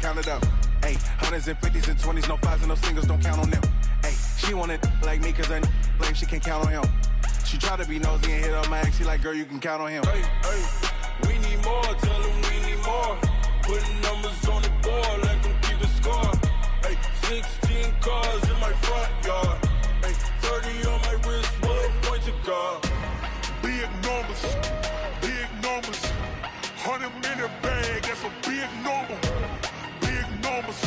count it up. Ayy, hundreds and fifties and 20s, no fives and no singles, don't count on them. Ayy, she wanted like me cause her lame, she can't count on him. She try to be nosy and hit up my ex, she like, girl, you can count on him. Hey, we need more, tell them we need more. Putting numbers on the board, let them keep the score. Hey, 16 cars in my front yard. Hey, 30 on my wrist, what point to guard. Big numbers, 100-minute bag, that's a big number. Big numbers,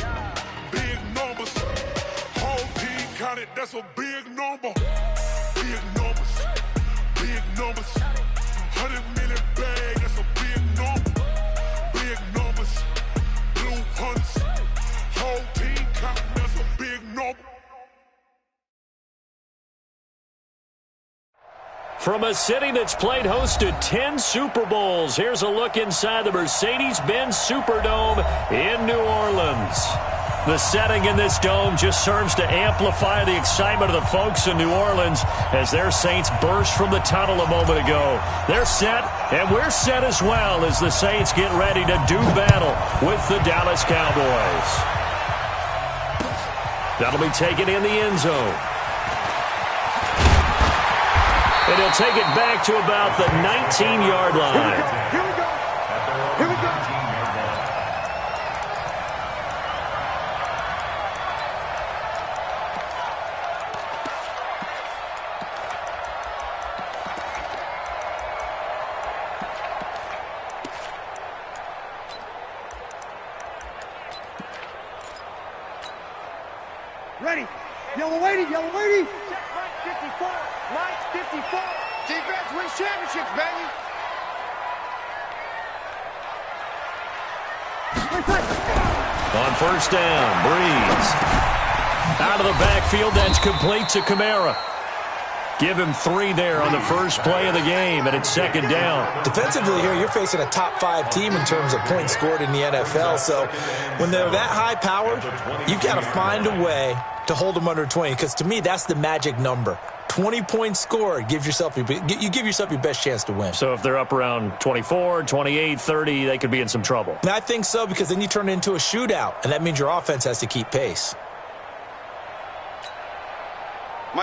whole team counted, that's a big number. Big numbers, 100-minute bag, that's a big number. Big numbers, blue hunts, whole team counting, that's a big number. From a city that's played host to 10 Super Bowls, here's a look inside the Mercedes-Benz Superdome in New Orleans. The setting in this dome just serves to amplify the excitement of the folks in New Orleans as their Saints burst from the tunnel a moment ago. They're set, and we're set as well as the Saints get ready to do battle with the Dallas Cowboys. That'll be taken in the end zone. And he'll take it back to about the 19-yard line. Here we go. Ready. Yellow waiting. Check right 54. Mike 54. Defense wins championships, baby. On first down, Breeze. Out of the backfield, that's complete to Kamara. Give him 3 there on the first play of the game, and it's second down. Defensively here, you're facing a top-5 team in terms of points scored in the NFL. So when they're that high-powered, you've got to find a way to hold them under 20, because to me, that's the magic number. 20 points scored, you give yourself your best chance to win. So if they're up around 24, 28, 30, they could be in some trouble. And I think so, because then you turn it into a shootout, and that means your offense has to keep pace.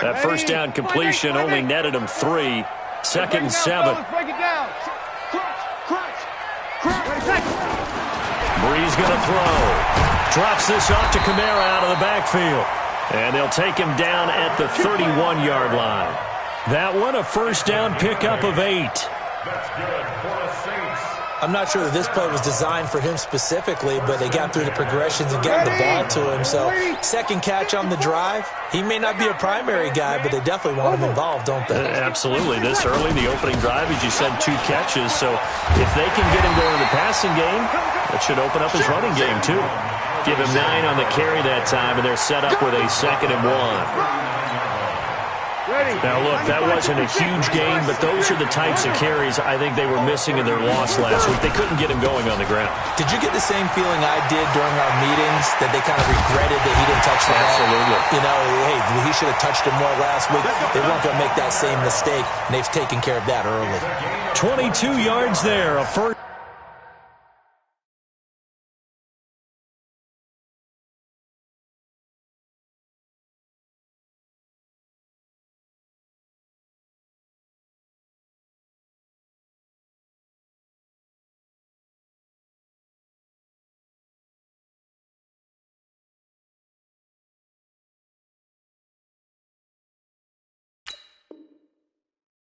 That first down completion only netted him 3. Second and 7. Break it down. Crunch. Breeze going to throw. Drops this off to Kamara out of the backfield. And they'll take him down at the 31-yard line. That one, a first down pickup of 8. That's good for the Saints. I'm not sure that this play was designed for him specifically, but they got through the progressions and got the ball to him. So second catch on the drive. He may not be a primary guy, but they definitely want him involved, don't they? Absolutely. This early in the opening drive, as you said, 2 catches. So if they can get him going in the passing game, that should open up his running game too. Give him 9 on the carry that time, and they're set up with a 2nd and 1. Now, look, that wasn't a huge game, but those are the types of carries I think they were missing in their loss last week. They couldn't get him going on the ground. Did you get the same feeling I did during our meetings, that they kind of regretted that he didn't touch the ball? Absolutely. You know, hey, he should have touched him more last week. They weren't going to make that same mistake, and they've taken care of that early. 22 yards there, a first.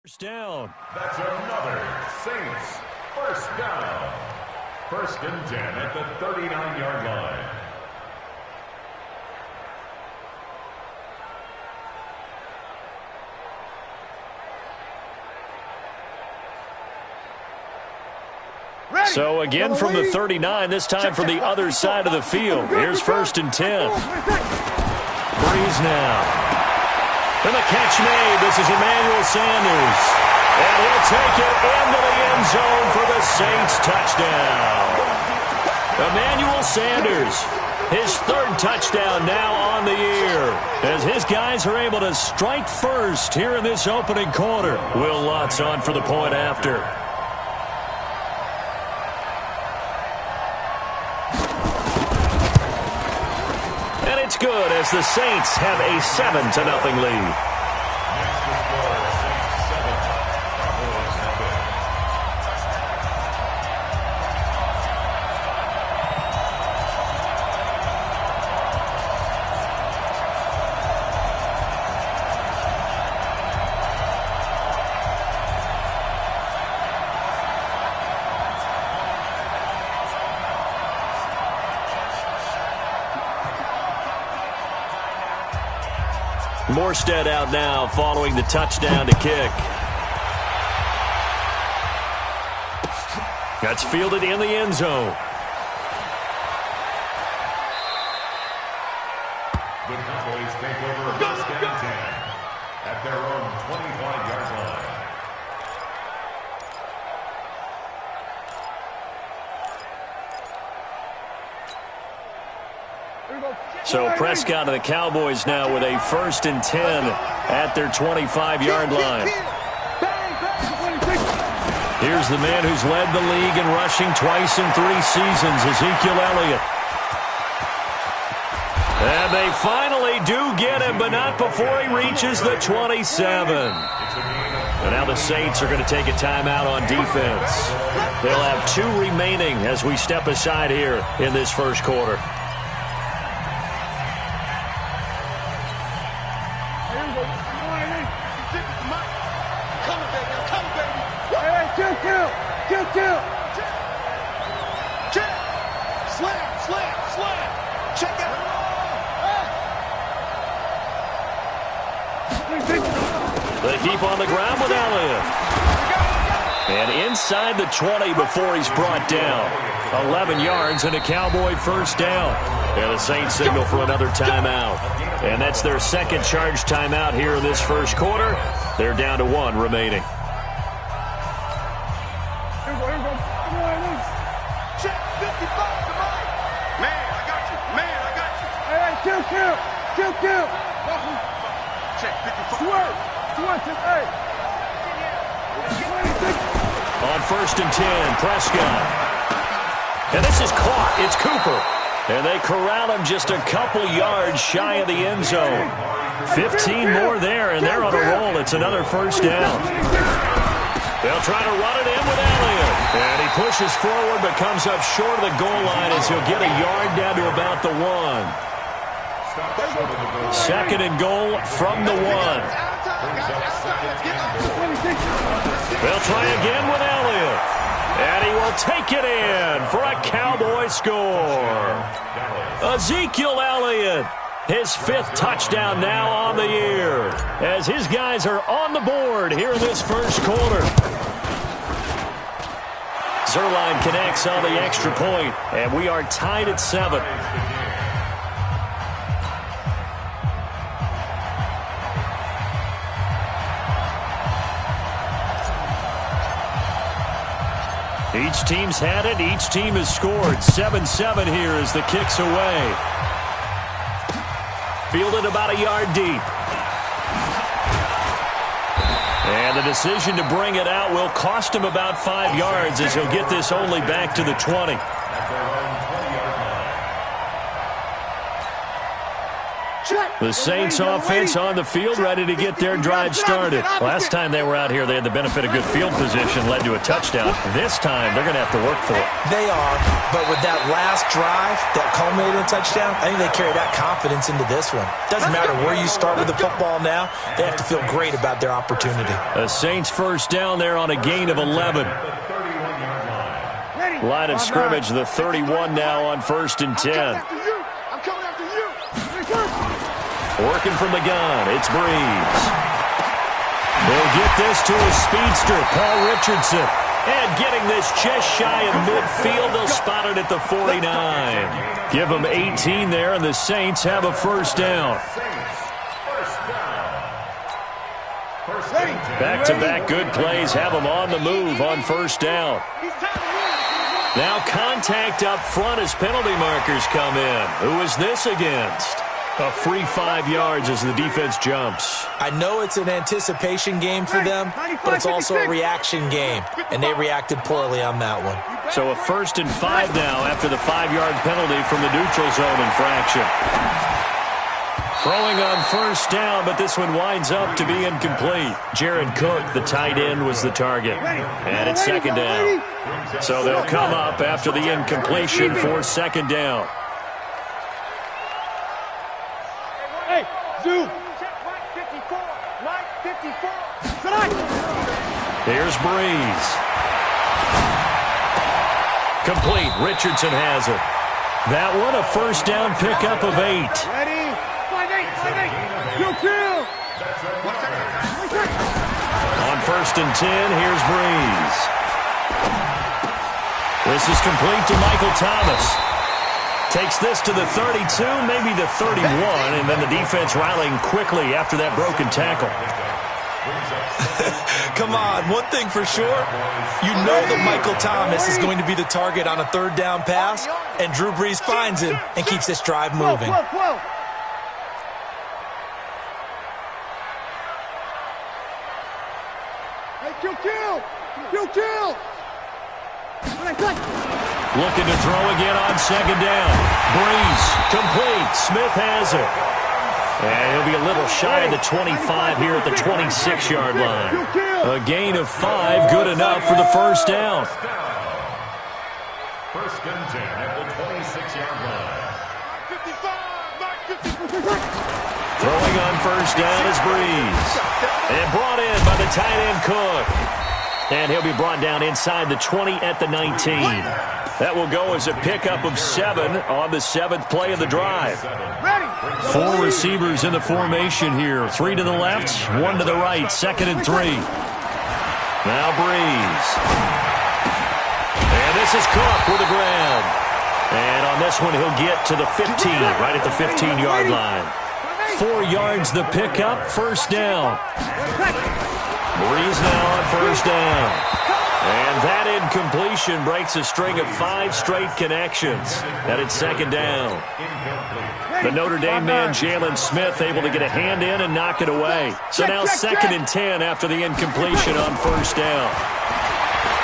First down. That's another Saints first down. 1st and 10 at the 39-yard line. So again from the 39, this time from the other side of the field. Here's 1st and 10. Breeze now. And the catch made. This is Emmanuel Sanders. And he'll take it into the end zone for the Saints touchdown. Emmanuel Sanders, his 3rd touchdown now on the year, as his guys are able to strike first here in this opening quarter. Will Lutz on for the point after. good as the Saints have a 7-0 lead. Morstead out now following the touchdown to kick. That's fielded in the end zone. The Cowboys take over first and 10 at their own 25-yard line. So Prescott and the Cowboys now with a 1st and 10 at their 25-yard line. Here's the man who's led the league in rushing twice in 3 seasons, Ezekiel Elliott. And they finally do get him, but not before he reaches the 27. And now the Saints are going to take a timeout on defense. They'll have 2 remaining as we step aside here in this first quarter. They keep on the ground with Elliott. And inside the 20 before he's brought down. 11 yards and a Cowboy first down. And the Saints signal for another timeout. And that's their second charge timeout here in this first quarter. They're down to 1 remaining. Check 55 to Mike. Man, I got you. Man, I got you. Hey, kill. Check 55. On 1st and 10, Prescott. And this is caught. It's Cooper. And they corral him just a couple yards shy of the end zone. 15 more there, and they're on a roll. It's another first down. They'll try to run it in with Elliott. And he pushes forward but comes up short of the goal line as he'll get a yard down to about the 1. 2nd and goal from the 1. They'll try again with Elliott. And he will take it in for a Cowboy score. Ezekiel Elliott, his 5th touchdown now on the year, as his guys are on the board here in this first quarter. Zuerlein connects on the extra point, and we are tied at 7. Each team's had it. Each team has scored. 7-7 here as the kick's away. Fielded about a yard deep. And the decision to bring it out will cost him about 5 yards as he'll get this only back to the 20. The Saints offense on the field, ready to get their drive started. Last time they were out here, they had the benefit of good field position, led to a touchdown. This time, they're going to have to work for it. They are, but with that last drive that culminated in a touchdown, I think they carry that confidence into this one. Doesn't matter where you start with the football now, they have to feel great about their opportunity. The Saints first down there on a gain of 11. Line of scrimmage, the 31 now on 1st and 10. Working from the gun, it's Breeze. They'll get this to a speedster, Paul Richardson. And getting this just shy of midfield, they'll spot it at the 49. Give them 18 there, and the Saints have a first down. Back-to-back good plays have them on the move on first down. Now contact up front as penalty markers come in. Who is this against? A free 5 yards as the defense jumps. I know it's an anticipation game for them, but it's also a reaction game, and they reacted poorly on that one. So a 1st and 5 now after the 5-yard penalty from the neutral zone infraction. Throwing on first down, but this one winds up to be incomplete. Jared Cook, the tight end, was the target. And it's second down. So they'll come up after the incompletion for second down. Hey, Zoo. Check Mike 54. Mike 54. Here's Breeze. Complete. Richardson has it. That one, a first down pickup of 8. Ready? 5-8. Kill. On first and 10, here's Breeze. This is complete to Michael Thomas. Takes this to the 32, maybe the 31, and then the defense rallying quickly after that broken tackle. Come on, one thing for sure, you know that Michael Thomas is going to be the target on a third down pass, and Drew Brees finds him and keeps this drive moving. Whoa. Hey, kill. Looking to throw again on second down. Breeze, complete. Smith has it. And he'll be a little shy of the 25 here at the 26-yard line. A gain of 5, good enough for the first down. First and 10 at the 26-yard line. 55. Throwing on first down is Breeze. And brought in by the tight end Cook. And he'll be brought down inside the 20 at the 19. That will go as a pickup of 7 on the 7th play of the drive. 4 receivers in the formation here. 3 to the left, 1 to the right. Second and 3. Now Breeze. And this is Cook with a grab. And on this one, he'll get to the 15, right at the 15-yard line. 4 yards the pickup, first down. Breeze now on first down. And that incompletion breaks a string of 5 straight connections. And it's second down. The Notre Dame man, Jalen Smith, able to get a hand in and knock it away. So now second and 10 after the incompletion on first down.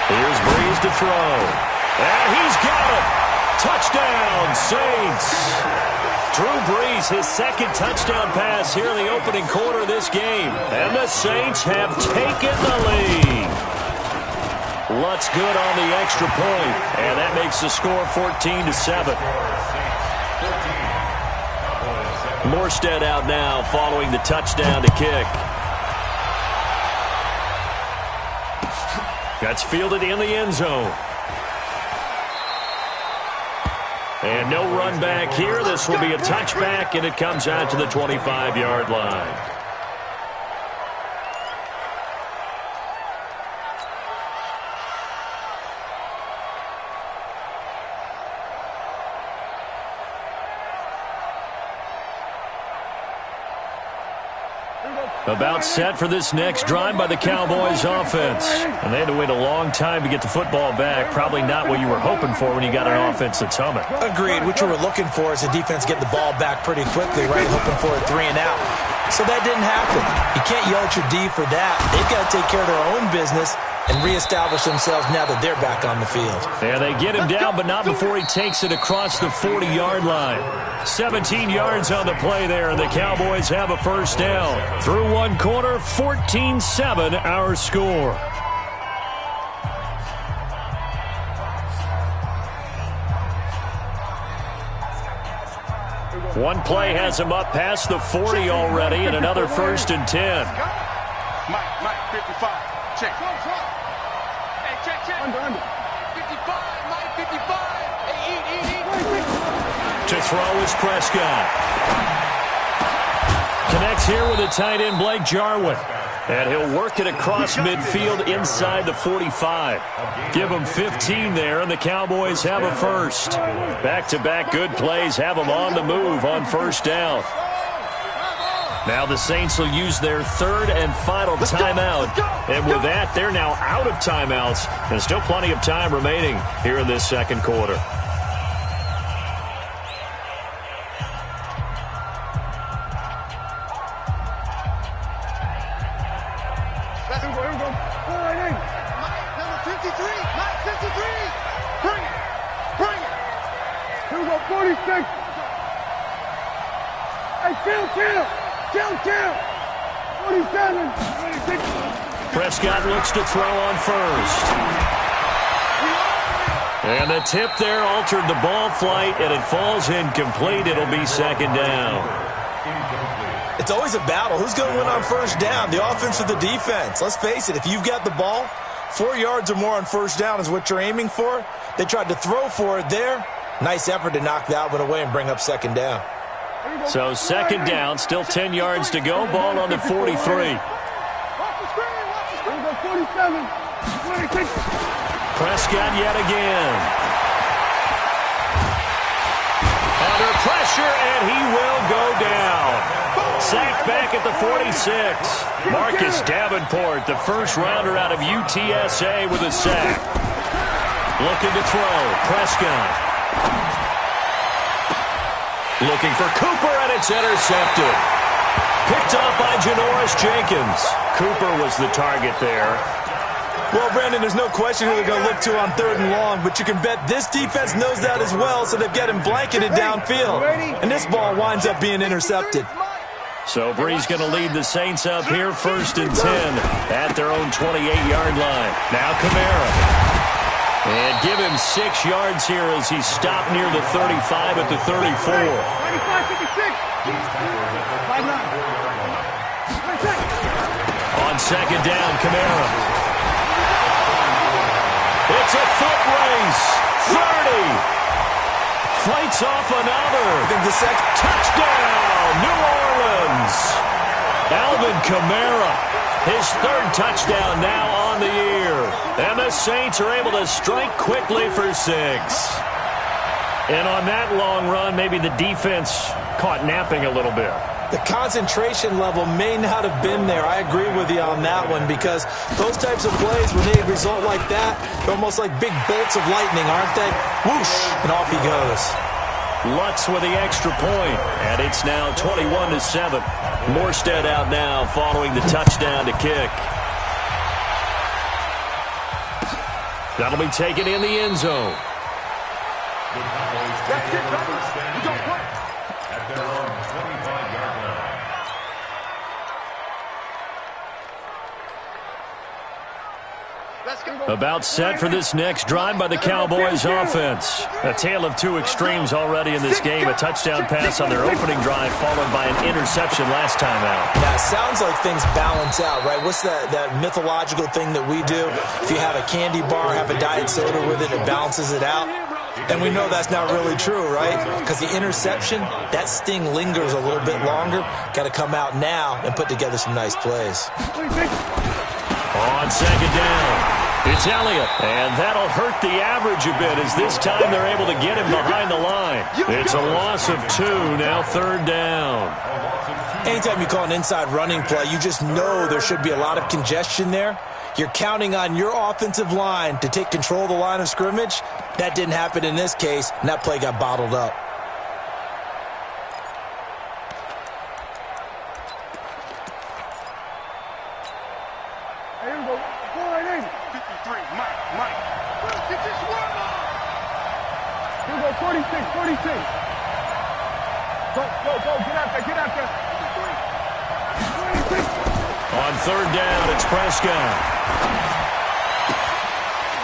Here's Breeze to throw. And he's got it. Touchdown, Saints. Drew Brees, his second touchdown pass here in the opening quarter of this game. And the Saints have taken the lead. Lutz good on the extra point, and that makes the score 14-7. Morstead out now following the touchdown to kick. That's fielded in the end zone. And no run back here. This will be a touchback, and it comes out to the 25-yard line. About set for this next drive by the Cowboys offense. And they had to wait a long time to get the football back. Probably not what you were hoping for when you got an offense that's humming. Agreed. What you were looking for is the defense getting the ball back pretty quickly, right? Hoping for a 3 and out. So that didn't happen. You can't yell at your D for that. They've got to take care of their own business and reestablish themselves now that they're back on the field. Yeah, they get him down, but not before he takes it across the 40-yard line. 17 yards on the play there, and the Cowboys have a first down. Through one quarter, 14-7 our score. One play has him up past the 40 already, and another first and 10. Mike, 55. Check. Hey, check. Under. 55, Mike, 55. Hey, eat. To throw is Prescott. Connects here with a tight end, Blake Jarwin. And he'll work it across midfield inside the 45. Give him 15 there, and the Cowboys have a first. Back-to-back good plays have them on the move on first down. Now the Saints will use their third and final timeout. And with that, they're now out of timeouts. And still plenty of time remaining here in this second quarter. Hey, kill. 47. 26. Prescott looks to throw on first. And the tip there altered the ball flight, and it falls incomplete. It'll be second down. It's always a battle. Who's going to win on first down, the offense or the defense? Let's face it, if you've got the ball, 4 yards or more on first down is what you're aiming for. They tried to throw for it there. Nice effort to knock that one away and bring up second down. So second down, still 10 yards to go. Ball on the 43. Watch the screen. 47. 26. Prescott yet again. Under pressure, and he will go down. Sacked back at the 46. Marcus Davenport, the first rounder out of UTSA with a sack. Looking to throw. Prescott. Looking for Cooper, and it's intercepted. Picked up by Janoris Jenkins. Cooper was the target there. Well, Brandon, there's no question who they're going to look to on 3rd and long, but you can bet this defense knows that as well, so they've got him blanketed downfield. And this ball winds up being intercepted. So Bree's going to lead the Saints up here, 1st and 10 at their own 28-yard line. Now Kamara. And give him 6 yards here as he stopped near the 35 at the 34. 95-56. On second down, Kamara. It's a foot race. 30. Fights off another. The second Touchdown, New Orleans. Alvin Kamara, his 3rd touchdown now on the year. And the Saints are able to strike quickly for 6. And on that long run, maybe the defense caught napping a little bit. The concentration level may not have been there. I agree with you on that one, because those types of plays, when they result like that, they're almost like big bolts of lightning, aren't they? Whoosh, and off he goes. Lutz with the extra point, and it's now 21-7. Morstead out now following the touchdown to kick. That'll be taken in the end zone. That's it, fellas. We don't play. At their own 25-yard line. About set for this next drive by the Cowboys offense. A tale of two extremes already in this game. A touchdown pass on their opening drive followed by an interception last time out. Yeah, it sounds like things balance out, right? What's that mythological thing that we do? If you have a candy bar, have a diet soda with it, it balances it out. And we know that's not really true, right? Because the interception, that sting lingers a little bit longer. Got to come out now and put together some nice plays. On second down, it's Elliott, and that'll hurt the average a bit as this time they're able to get him behind the line. It's a loss of 2, now 3rd down. Anytime you call an inside running play, you just know there should be a lot of congestion there. You're counting on your offensive line to take control of the line of scrimmage. That didn't happen in this case, and that play got bottled up. Here we go. 4-8. 53, Mike. Get this one on. Here we go. 46. Go. Get out there. 26. On 3rd down, it's Prescott.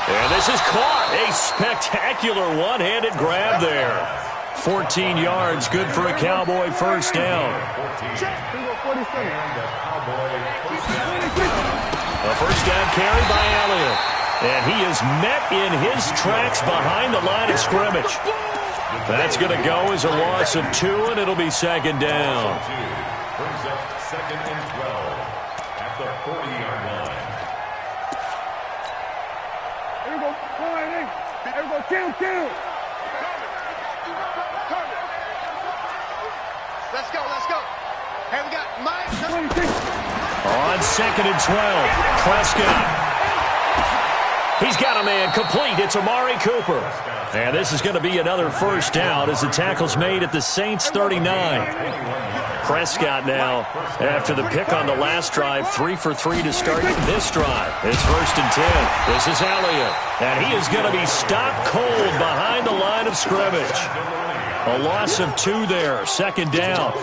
And this is caught. A spectacular one-handed grab there. 14 yards, good for a Cowboy first down. A first down carry by Elliott. And he is met in his tracks behind the line of scrimmage. That's going to go as a loss of 2, and it'll be second down. Brings up 2nd and 12 at the 40-yard line. Here we go. 4-8. Here we go. Kill. Let's go. Hey, we got Mike. 26. On 2nd and 12, Prescott. He's got a man complete. It's Amari Cooper. And this is going to be another first down as the tackle's made at the Saints 39. Prescott now, after the pick on the last drive, 3 for 3 to start this drive. It's 1st and 10. This is Elliott. And he is going to be stopped cold behind the line of scrimmage. A loss of 2 there. Second down.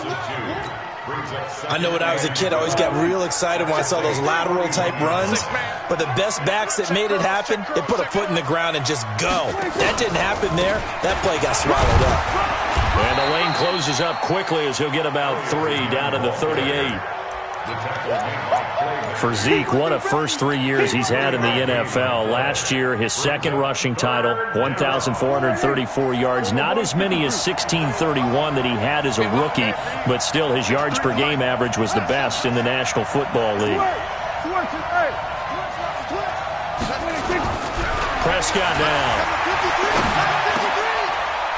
I know when I was a kid, I always got real excited when I saw those lateral-type runs. But the best backs that made it happen, they put a foot in the ground and just go. That didn't happen there. That play got swallowed up. And the lane closes up quickly as he'll get about 3 down to the 38. For Zeke, one of first 3 years he's had in the NFL. Last year, his second rushing title, 1,434 yards. Not as many as 1,631 that he had as a rookie, but still his yards per game average was the best in the National Football League. Prescott now.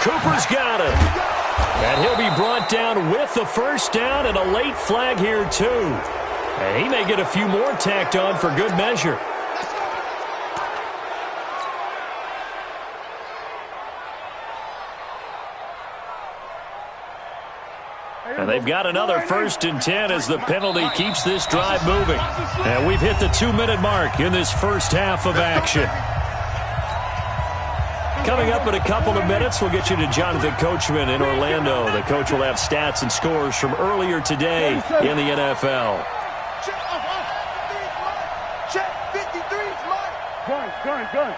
Cooper's got it. And he'll be brought down with the first down and a late flag here, too. And he may get a few more tacked on for good measure. And they've got another 1st and 10 as the penalty keeps this drive moving. And we've hit the 2-minute mark in this first half of action. Coming up in a couple of minutes, we'll get you to Jonathan Coachman in Orlando. The coach will have stats and scores from earlier today in the NFL. Check, 53's Mike. Gun.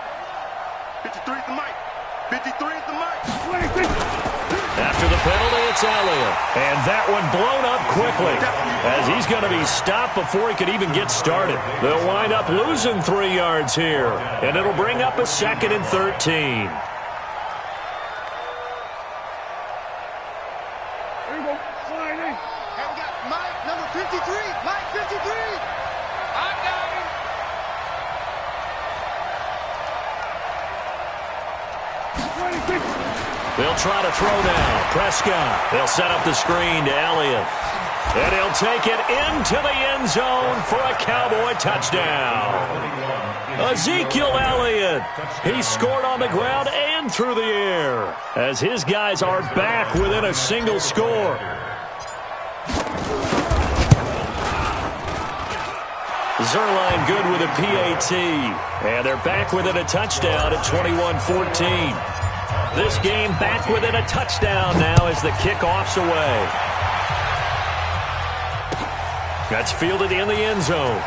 53's the Mike. 53's the Mike. After the penalty, it's Elliott. And that one blown up quickly as he's going to be stopped before he could even get started. They'll wind up losing 3 yards here, and it'll bring up a 2nd and 13. Here we go. Slide in. And we got Mike, number 53. Mike, 53. I got him. They'll try to throw now. Prescott. They'll set up the screen to Elliott. And he'll take it into the end zone for a Cowboy touchdown. Ezekiel Elliott. He scored on the ground and through the air as his guys are back within a single score. Zuerlein good with a PAT. And they're back within a touchdown at 21-14. This game back within a touchdown now as the kickoff's away. That's fielded in the end zone.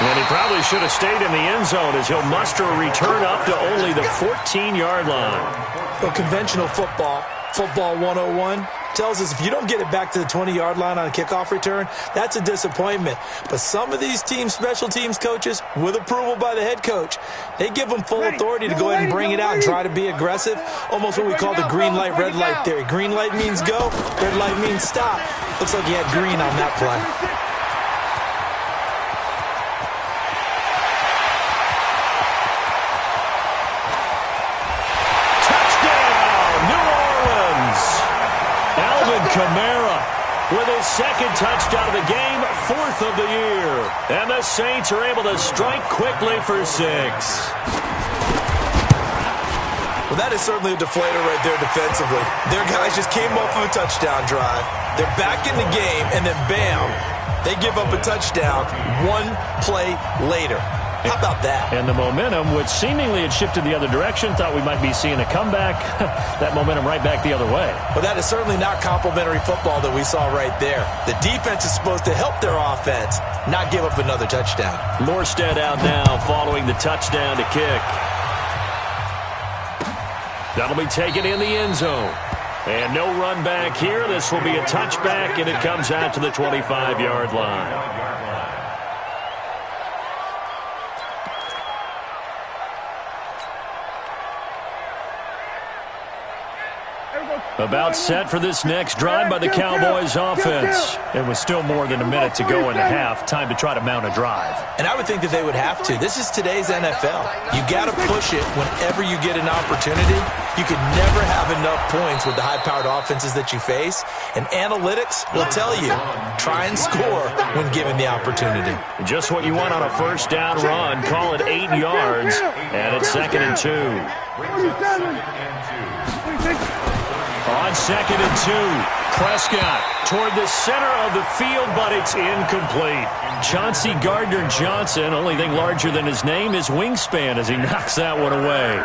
And he probably should have stayed in the end zone as he'll muster a return up to only the 14-yard line. Well, conventional football 101, tells us if you don't get it back to the 20-yard line on a kickoff return, that's a disappointment. But some of these teams, special teams coaches, with approval by the head coach, they give them full authority to go ahead and bring it out and try to be aggressive. Almost what we call the green light, red light theory. Green light means go, red light means stop. Looks like he had green on that play. Kamara with his second touchdown of the game, 4th of the year. And the Saints are able to strike quickly for 6. Well, that is certainly a deflator right there defensively. Their guys just came off of a touchdown drive. They're back in the game, and then bam, they give up a touchdown 1 play later. How about that? And the momentum, which seemingly had shifted the other direction, thought we might be seeing a comeback. That momentum right back the other way. Well, that is certainly not complimentary football that we saw right there. The defense is supposed to help their offense, not give up another touchdown. Morstead out now following the touchdown to kick. That'll be taken in the end zone. And no run back here. This will be a touchback, and it comes out to the 25-yard line. About set for this next drive by the Cowboys offense. And with still more than a minute to go in the half, time to try to mount a drive. And I would think that they would have to. This is today's NFL. You got to push it whenever you get an opportunity. You can never have enough points with the high-powered offenses that you face. And analytics will tell you, try and score when given the opportunity. Just what you want on a first down run. Call it 8 yards. And it's 2nd and 2. On 2nd and 2, Prescott toward the center of the field, but it's incomplete. Chauncey Gardner-Johnson, only thing larger than his name is wingspan as he knocks that one away.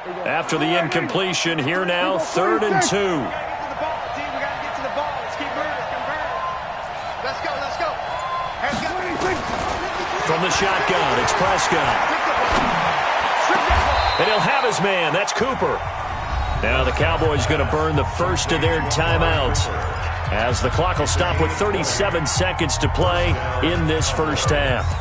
After the incompletion, here now, 3rd and 2. From the shotgun, it's Prescott. And he'll have his man. That's Cooper. Now the Cowboys going to burn the first of their timeouts as the clock will stop with 37 seconds to play in this first half.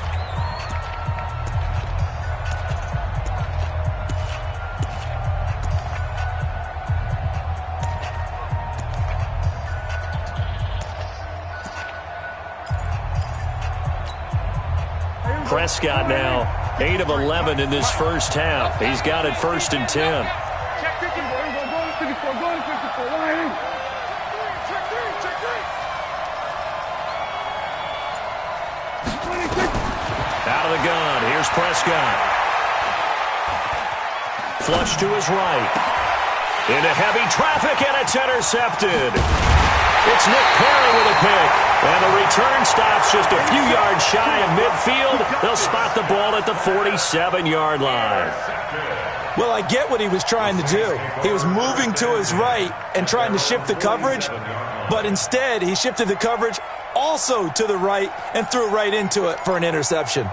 Prescott now 8 of 11 in this first half. He's got it 1st and 10. Out of the gun, here's Prescott. Flush to his right. Into heavy traffic, and it's intercepted. It's Nick Perry with a pick. And the return stops just a few yards shy of midfield. They'll spot the ball at the 47-yard line. Well, I get what he was trying to do. He was moving to his right and trying to shift the coverage, but instead he shifted the coverage also to the right and threw right into it for an interception.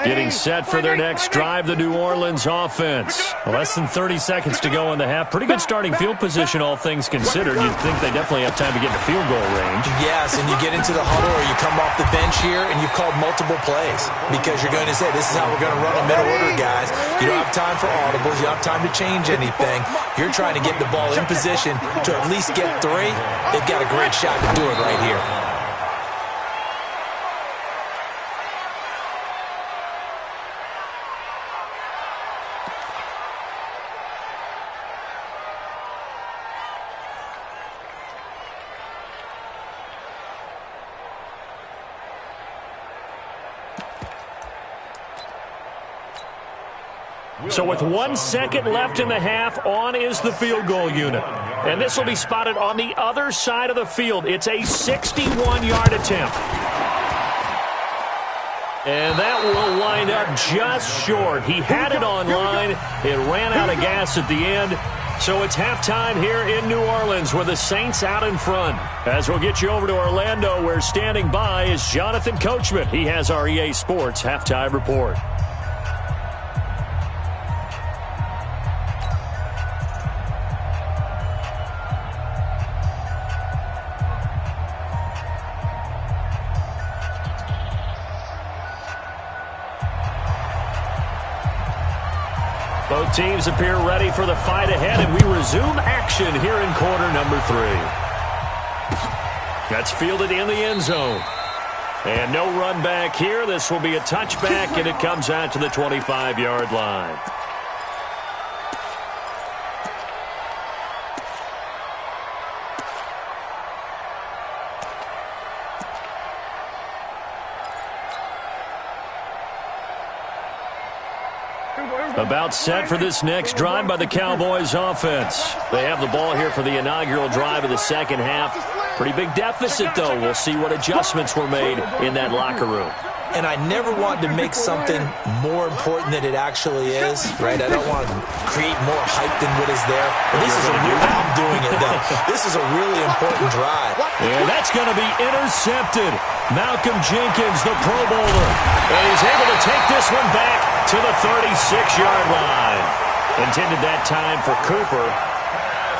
Getting set for their next drive, the New Orleans offense. Less than 30 seconds to go in the half. Pretty good starting field position, all things considered. You'd think they definitely have time to get to field goal range. Yes, and you get into the huddle or you come off the bench here and you've called multiple plays because you're going to say, this is how we're going to run a middle order, guys. You don't have time for audibles. You don't have time to change anything. You're trying to get the ball in position to at least get 3. They've got a great shot to do it right here. So with 1 second left in the half, on is the field goal unit. And this will be spotted on the other side of the field. It's a 61-yard attempt. And that will wind up just short. He had it on line. It ran out of gas at the end. So it's halftime here in New Orleans with the Saints out in front. As we'll get you over to Orlando, where standing by is Jonathan Coachman. He has our EA Sports halftime report. Both teams appear ready for the fight ahead, and we resume action here in quarter number 3. That's fielded in the end zone. And no run back here. This will be a touchback, and it comes out to the 25-yard line. About set for this next drive by the Cowboys offense. They have the ball here for the inaugural drive of the second half. Pretty big deficit, though. We'll see what adjustments were made in that locker room. And I never want to make something more important than it actually is, right? I don't want to create more hype than what is there. But this is I'm doing it, though. This is a really important drive. And that's going to be intercepted. Malcolm Jenkins, the Pro Bowler. And he's able to take this one back to the 36-yard line. Intended that time for Cooper.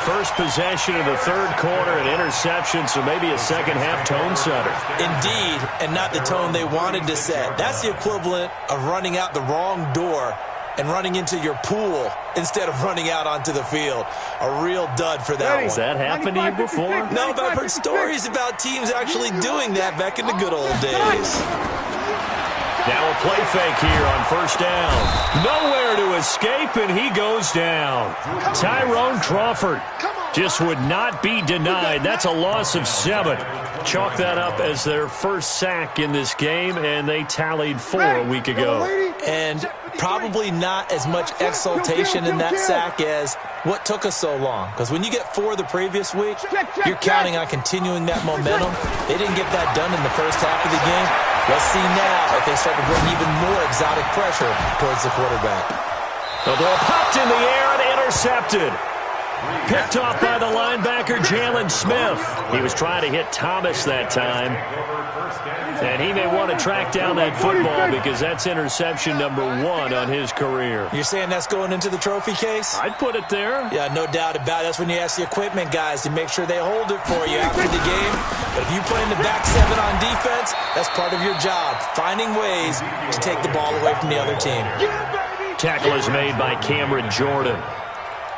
First possession of the third quarter, an interception, so maybe a second-half tone setter. Indeed, and not the tone they wanted to set. That's the equivalent of running out the wrong door and running into your pool instead of running out onto the field. A real dud for that one. Has that happened to you before? No, but I've heard stories about teams actually doing that back in the good old days. Now a play fake here on first down. Nowhere to escape, and he goes down. Tyrone Crawford just would not be denied. That's a loss of 7. Chalk that up as their first sack in this game, and they tallied 4 a week ago. And probably not as much exultation in that sack as what took us so long. Because when you get 4 the previous week, you're counting on continuing that momentum. They didn't get that done in the first half of the game. Let's see now if they start to bring even more exotic pressure towards the quarterback. The ball popped in the air and intercepted. Picked off by the linebacker, Jalen Smith. He was trying to hit Thomas that time. And he may want to track down that football because that's interception number 1 on his career. You're saying that's going into the trophy case? I'd put it there. Yeah, no doubt about it. That's when you ask the equipment guys to make sure they hold it for you after the game. But if you play in the back 7 on defense, that's part of your job, finding ways to take the ball away from the other team. Tackle is made by Cameron Jordan.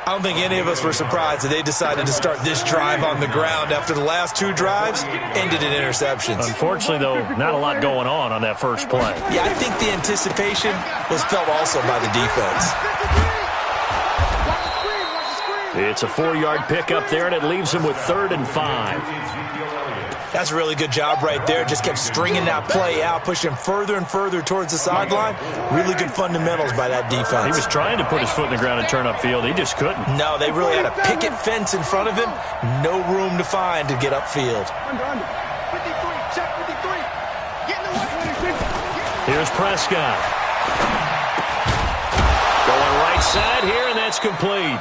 I don't think any of us were surprised that they decided to start this drive on the ground after the last 2 drives ended in interceptions. Unfortunately, though, not a lot going on that first play. Yeah, I think the anticipation was felt also by the defense. It's a 4-yard pickup there, and it leaves him with 3rd and 5. That's a really good job right there. Just kept stringing that play out, pushing him further and further towards the sideline. Really good fundamentals by that defense. He was trying to put his foot in the ground and turn upfield. He just couldn't. No, they really had a picket fence in front of him. No room to find to get upfield. Here's Prescott. Going right side here, and that's complete.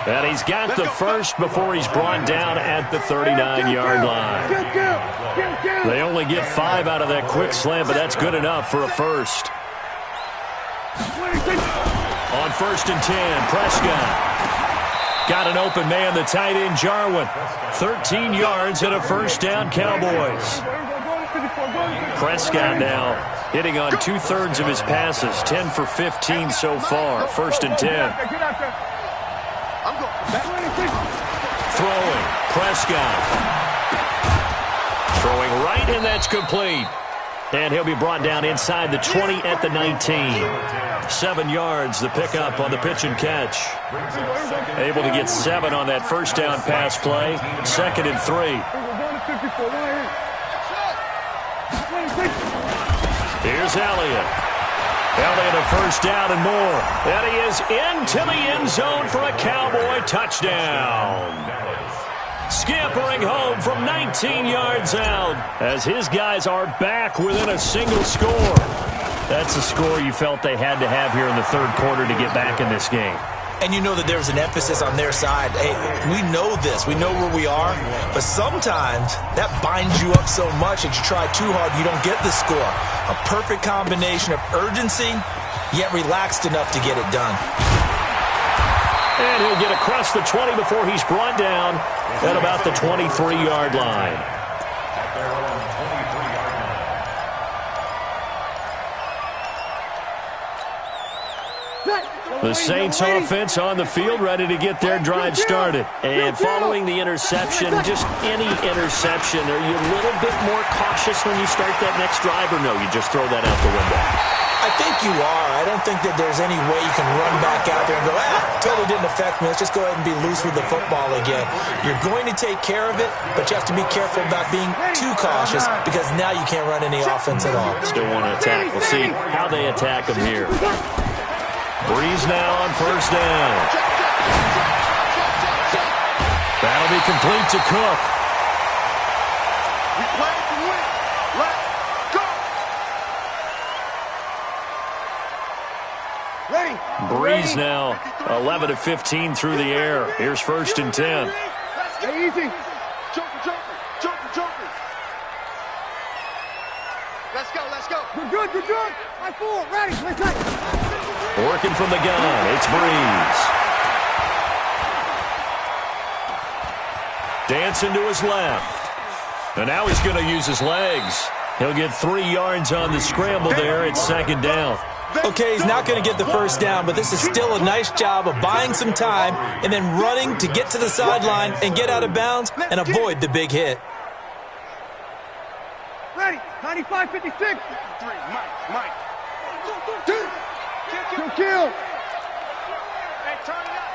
And he's got the first before he's brought down at the 39-yard line. They only get 5 out of that quick slant, but that's good enough for a first. On 1st and 10, Prescott. Got an open man, the tight end, Jarwin. 13 yards and a first down, Cowboys. Prescott now hitting on 2/3 of his passes, 10 for 15 so far. 1st and 10. Throwing, Prescott. Throwing right, and that's complete. And he'll be brought down inside the 20 at the 19. 7 yards, the pickup on the pitch and catch. Able to get 7 on that first down pass play. 2nd and 3. Here's Elliott. Elliott a first down and more. And he is into the end zone for a Cowboy touchdown. Scampering home from 19 yards out as his guys are back within a single score. That's a score you felt they had to have here in the 3rd quarter to get back in this game. And you know that there's an emphasis on their side. Hey, we know this. We know where we are. But sometimes that binds you up so much that you try too hard, you don't get the score. A perfect combination of urgency, yet relaxed enough to get it done. And he'll get across the 20 before he's brought down at about the 23-yard line. The Saints offense on the field, ready to get their drive started. And following the interception, just any interception, are you a little bit more cautious when you start that next drive, or no, you just throw that out the window? I think you are. I don't think that there's any way you can run back out there and go, totally didn't affect me. Let's just go ahead and be loose with the football again. You're going to take care of it, but you have to be careful about being too cautious because now you can't run any offense at all. Still want to attack. We'll see how they attack him here. Breeze now on first down. That'll be complete to Cook. We play to win. Let's go. Ready. Breeze now 11 of 15 through the air. Here's 1st and 10. Stay easy. Joker. Let's go. You're good. I'm full. Ready. Let's go. Working from the gun, it's Breeze. Dancing to his left. And now he's going to use his legs. He'll get 3 yards on the scramble there. It's 2nd down. Okay, he's not going to get the first down, but this is still a nice job of buying some time and then running to get to the sideline and get out of bounds and avoid the big hit. Ready, 95, 56. 3, Mike. 2. Kill. Hey, turn it up.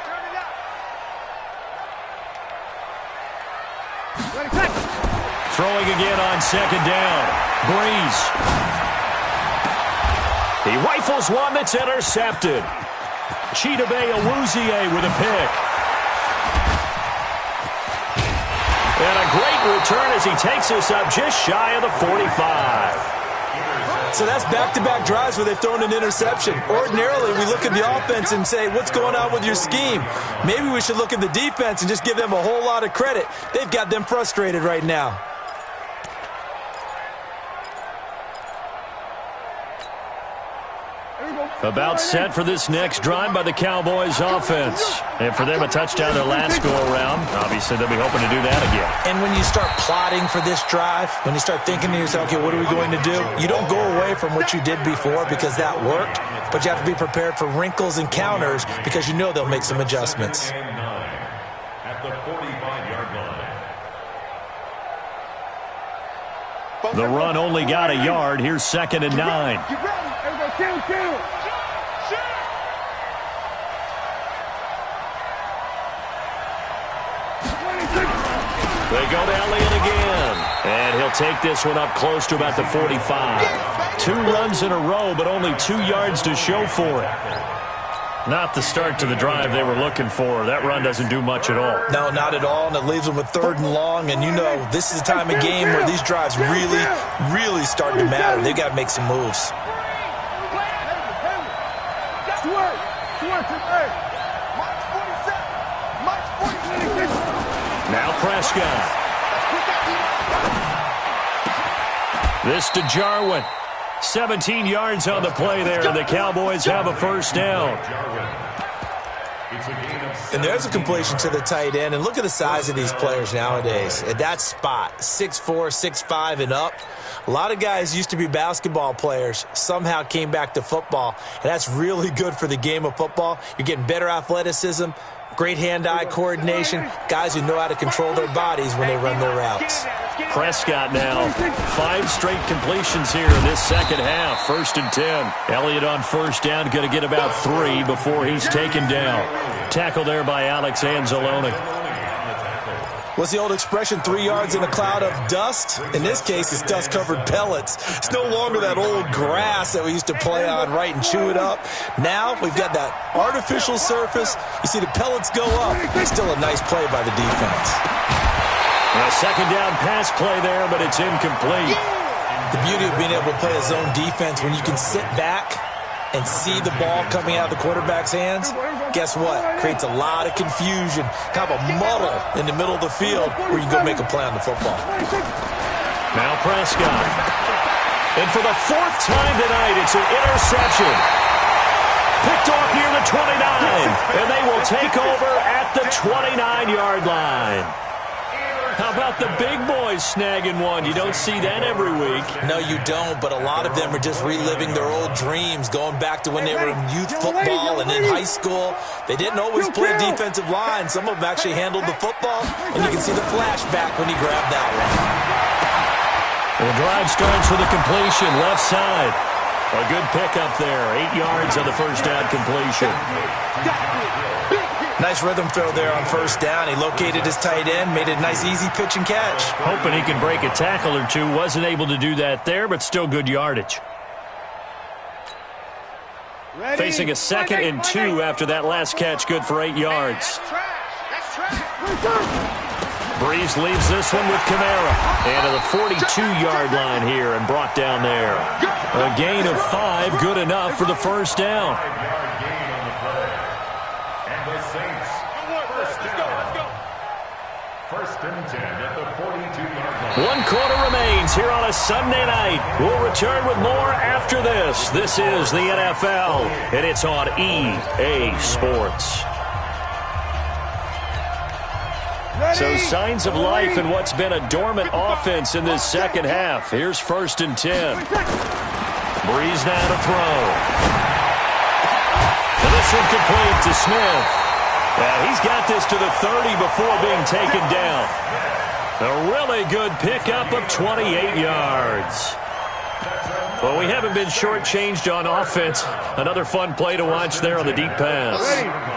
Ready, cut. Throwing again on 2nd down. Breeze. He rifles one that's intercepted. Chidobe Awuzie with a pick. And a great return as he takes us up just shy of the 45. So that's back-to-back drives where they've thrown an interception. Ordinarily, we look at the offense and say, what's going on with your scheme? Maybe we should look at the defense and just give them a whole lot of credit. They've got them frustrated right now. About set for this next drive by the Cowboys offense. And for them, a touchdown their last go-around. Obviously, they'll be hoping to do that again. And when you start plotting for this drive, when you start thinking to yourself, okay, what are we going to do? You don't go away from what you did before because that worked, but you have to be prepared for wrinkles and counters because you know they'll make some adjustments. At the 45-yard line. The run only got a yard. Here's 2nd and 9. They go to Elliott again. And he'll take this one up close to about the 45. 2 runs in a row, but only 2 yards to show for it. Not the start to the drive they were looking for. That run doesn't do much at all. No, not at all, and it leaves them with 3rd and long. And you know, this is the time of game where these drives really, really start to matter. They've got to make some moves. Now Prescott. This to Jarwin. 17 yards on the play there, and the Cowboys have a 1st down. And there's a completion to the tight end. And look at the size of these players nowadays. At that spot, 6'4", 6'5", and up. A lot of guys used to be basketball players, somehow came back to football. And that's really good for the game of football. You're getting better athleticism, great hand-eye coordination, guys who know how to control their bodies when they run their routes. Prescott now, 5 straight completions here in this second half. 1st and 10. Elliott on 1st down, going to get about 3 before he's taken down. Tackle there by Alex Anzalone. What's the old expression, 3 yards in a cloud of dust? In this case, it's dust-covered pellets. It's no longer that old grass that we used to play on, right, and chew it up. Now we've got that artificial surface. You see the pellets go up. It's still a nice play by the defense. A 2nd down pass play there, but it's incomplete. The beauty of being able to play a zone defense when you can sit back and see the ball coming out of the quarterback's hands, guess what? Creates a lot of confusion, kind of a muddle in the middle of the field where you can go make a play on the football. Now Prescott. And for the 4th time tonight, it's an interception. Picked off near the 29, and they will take over at the 29-yard line. How about the big boys snagging one? You don't see that every week. No, you don't, but a lot of them are just reliving their old dreams, going back to when they were in youth football and in high school. They didn't always play defensive line. Some of them actually handled the football, and you can see the flashback when he grabbed that one. The drive starts with a completion, left side. A good pickup there, 8 yards on the 1st down completion. Nice rhythm throw there on 1st down. He located his tight end, made a nice easy pitch and catch. Hoping he can break a tackle or two. Wasn't able to do that there, but still good yardage. Ready. Facing a 2nd and 2 after that last catch, good for 8 yards. Breeze leaves this one with Kamara. And to the 42-yard line here and brought down there. A gain of 5, good enough for the 1st down. One quarter remains here on a Sunday night. We'll return with more after this. This is the NFL, and it's on EA Sports. So signs of life in what's been a dormant offense in this second half. Here's 1st and 10. Breeze now to throw. And this one complete to Smith. He's got this to the 30 before being taken down. A really good pickup of 28 yards. Well, we haven't been shortchanged on offense. Another fun play to watch there on the deep pass.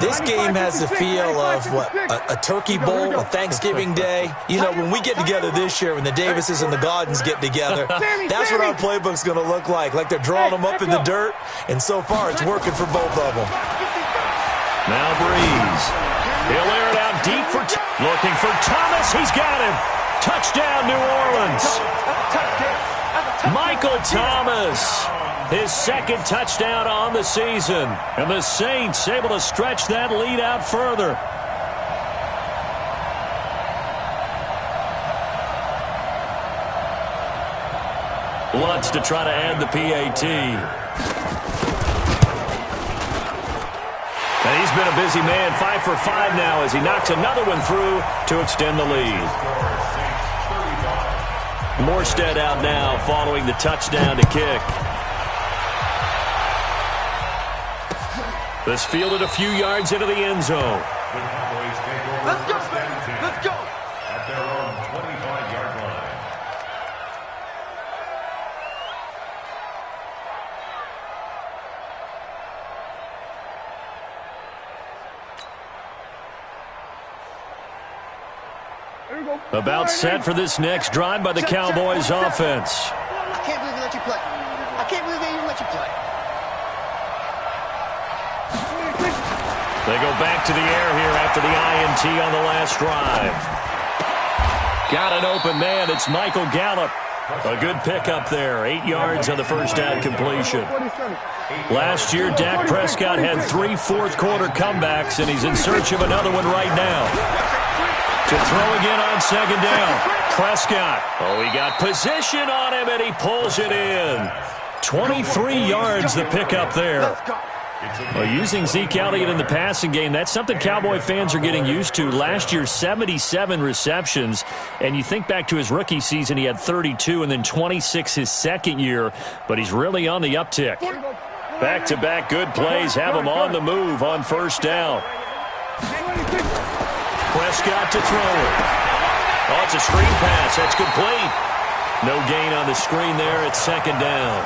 This game has the feel of, what, a turkey bowl, a Thanksgiving day. You know, when we get together this year, when the Davises and the Gaudens get together, that's what our playbook's going to look like they're drawing them up in the dirt, and so far it's working for both of them. Now Breeze. He'll air it out deep for looking for Thomas. He's got him. Touchdown, New Orleans. Michael Thomas, his second touchdown on the season. And the Saints able to stretch that lead out further. Lutz to try to add the PAT. And he's been a busy man, 5 for 5 now as he knocks another one through to extend the lead. Morstead out now following the touchdown to kick. This fielded a few yards into the end zone. Let's go, let's go. At their own 25-yard line. About set for this next drive by the Cowboys offense. I can't believe they let you play. I can't believe they even let you play. They go back to the air here after the INT on the last drive. Got an open man. It's Michael Gallup. A good pickup there. 8 yards on the first down completion. Last year, Dak Prescott had 3 fourth-quarter comebacks, and he's in search of another one right now. To throw again on second down. Prescott. Oh, he got position on him, and he pulls it in. 23 yards the pickup there. Well, using Zeke Elliott in the passing game, that's something Cowboy fans are getting used to. Last year, 77 receptions. And you think back to his rookie season, he had 32 and then 26 his second year. But he's really on the uptick. Back-to-back good plays have him on the move on first down. Prescott to throw it. Oh, it's a screen pass. That's complete. No gain on the screen there. It's second down.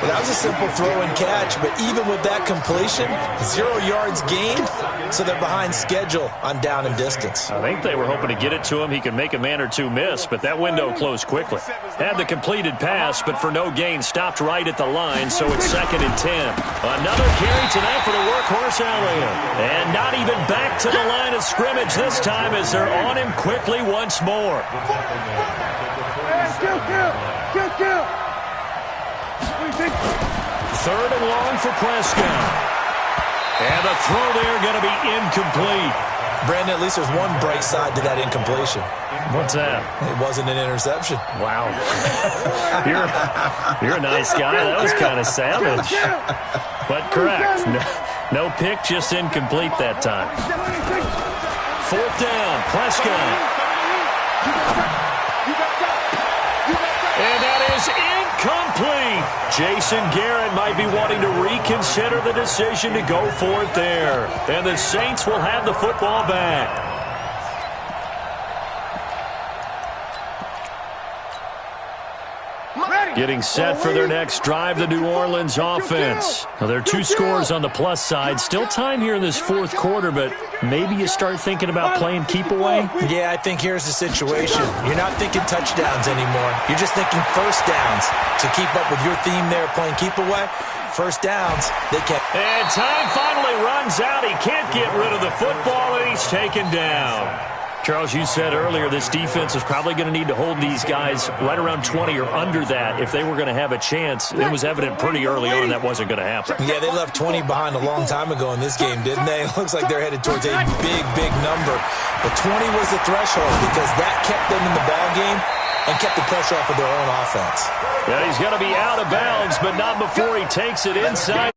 Well, that was a simple throw and catch, but even with that completion, 0 yards gained, so they're behind schedule on down and distance. I think they were hoping to get it to him. He could make a man or two miss, but that window closed quickly. Had the completed pass, but for no gain, stopped right at the line, so it's second and 10. Another carry tonight for the workhorse Elliott. And not even back to the line of scrimmage this time as they're on him quickly once more. Kill. Third and long for Prescott. And the throw there going to be incomplete. Brandon, at least there's one bright side to that incompletion. What's that? It wasn't an interception. Wow. You're a nice guy. That was kind of savage. But correct. No pick, just incomplete that time. Fourth down, Prescott. And that is incomplete. Jason Garrett might be wanting to reconsider the decision to go for it there. And the Saints will have the football back. Getting set for their next drive, the New Orleans offense. Now, there are 2 scores on the plus side. Still time here in this fourth quarter, but maybe you start thinking about playing keep away? Yeah, I think here's the situation. You're not thinking touchdowns anymore. You're just thinking first downs. To keep up with your theme there, playing keep away, first downs, they can't. And time finally runs out. He can't get rid of the football, and he's taken down. Charles, you said earlier this defense is probably going to need to hold these guys right around 20 or under that if they were going to have a chance. It was evident pretty early on that wasn't going to happen. Yeah, they left 20 behind a long time ago in this game, didn't they? It looks like they're headed towards a big number. But 20 was the threshold because that kept them in the ball game and kept the pressure off of their own offense. Yeah, he's going to be out of bounds, but not before he takes it inside.